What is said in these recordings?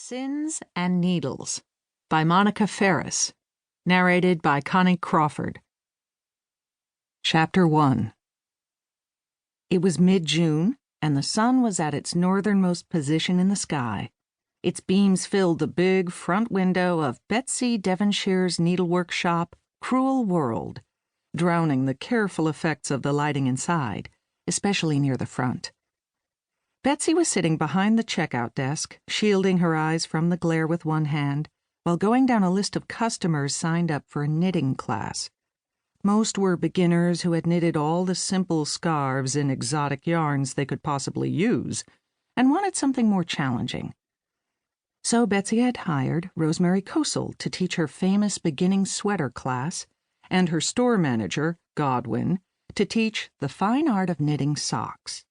Sins and Needles by Monica Ferris. Narrated by Connie Crawford. Chapter 1. It was mid-June, and the sun was at its northernmost position in the sky. Its beams filled the big front window of Betsy Devonshire's needlework shop, Cruel World, drowning the careful effects of the lighting inside, especially near the front. Betsy was sitting behind the checkout desk, shielding her eyes from the glare with one hand, while going down a list of customers signed up for a knitting class. Most were beginners who had knitted all the simple scarves in exotic yarns they could possibly use, and wanted something more challenging. So Betsy had hired Rosemary Kosel to teach her famous beginning sweater class, and her store manager, Godwin, to teach the fine art of knitting socks.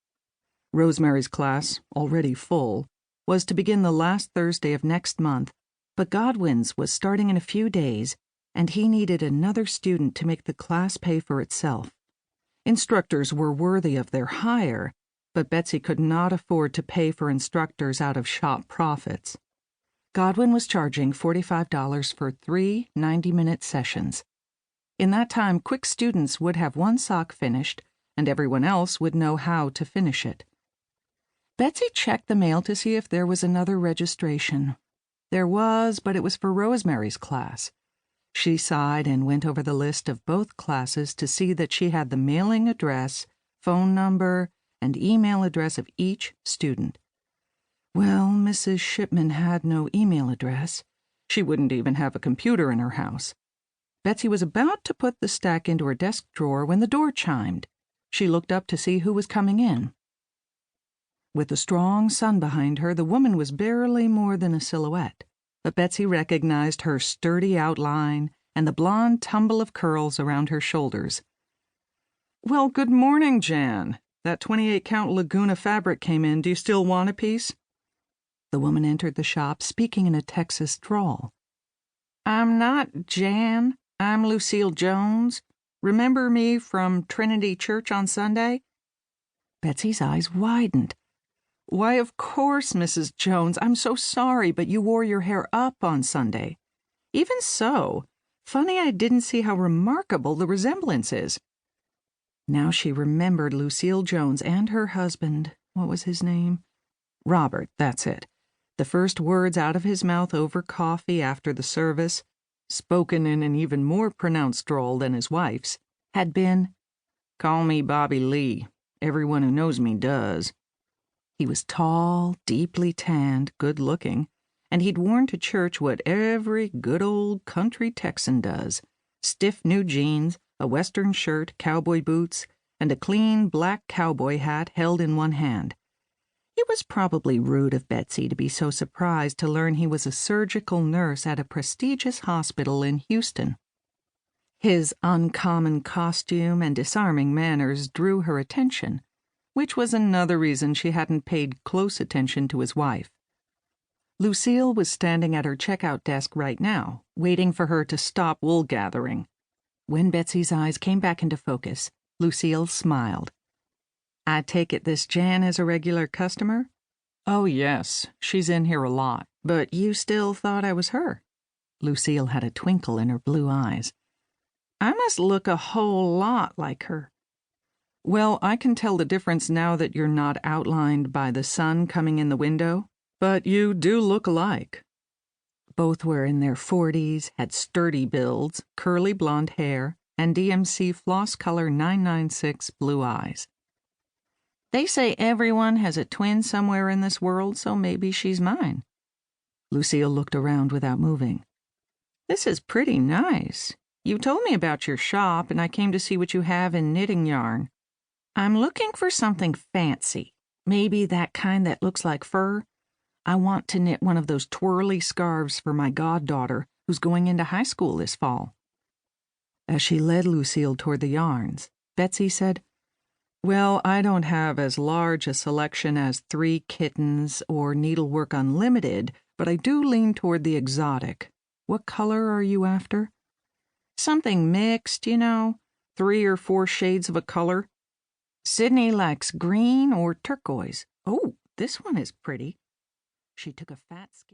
Rosemary's class, already full, was to begin the last Thursday of next month, but Godwin's was starting in a few days, and he needed another student to make the class pay for itself. Instructors were worthy of their hire, but Betsy could not afford to pay for instructors out of shop profits. Godwin was charging $45 for 3 90-minute sessions. In that time, quick students would have one sock finished, and everyone else would know how to finish it. Betsy checked the mail to see if there was another registration. There was, but it was for Rosemary's class. She sighed and went over the list of both classes to see that she had the mailing address, phone number, and email address of each student. Well, Mrs. Shipman had no email address. She wouldn't even have a computer in her house. Betsy was about to put the stack into her desk drawer when the door chimed. She looked up to see who was coming in. With the strong sun behind her, the woman was barely more than a silhouette, but Betsy recognized her sturdy outline and the blonde tumble of curls around her shoulders. "Well, good morning, Jan. That 28-count Laguna fabric came in. Do you still want a piece?" The woman entered the shop, speaking in a Texas drawl. "I'm not Jan. I'm Lucille Jones. Remember me from Trinity Church on Sunday?" Betsy's eyes widened. "Why, of course, Mrs. Jones. I'm so sorry, but you wore your hair up on Sunday. Even so, funny I didn't see how remarkable the resemblance is." Now she remembered Lucille Jones and her husband. What was his name? Robert, that's it. The first words out of his mouth over coffee after the service, spoken in an even more pronounced drawl than his wife's, had been, "Call me Bobby Lee. Everyone who knows me does." He was tall, deeply tanned, good-looking, and he'd worn to church what every good old country Texan does: stiff new jeans, a western shirt, cowboy boots, and a clean black cowboy hat held in one hand. It was probably rude of Betsy to be so surprised to learn he was a surgical nurse at a prestigious hospital in Houston. His uncommon costume and disarming manners drew her attention, which was another reason she hadn't paid close attention to his wife. Lucille was standing at her checkout desk right now, waiting for her to stop wool gathering. When Betsy's eyes came back into focus, Lucille smiled. "I take it this Jan is a regular customer?" "Oh, yes. She's in here a lot. But you still thought I was her?" Lucille had a twinkle in her blue eyes. "I must look a whole lot like her." "Well, I can tell the difference now that you're not outlined by the sun coming in the window, but you do look alike." Both were in their 40s, had sturdy builds, curly blonde hair, and DMC Floss Color 996 blue eyes. "They say everyone has a twin somewhere in this world, so maybe she's mine." Lucille looked around without moving. "This is pretty nice. You told me about your shop, and I came to see what you have in knitting yarn. I'm looking for something fancy, maybe that kind that looks like fur. I want to knit one of those twirly scarves for my goddaughter, who's going into high school this fall." As she led Lucille toward the yarns, Betsy said, "Well, I don't have as large a selection as 3 Kittens or Needlework Unlimited, but I do lean toward the exotic. What color are you after?" "Something mixed, 3 or 4 shades of a color. Sydney likes green or turquoise. Oh, this one is pretty." She took a fat skin.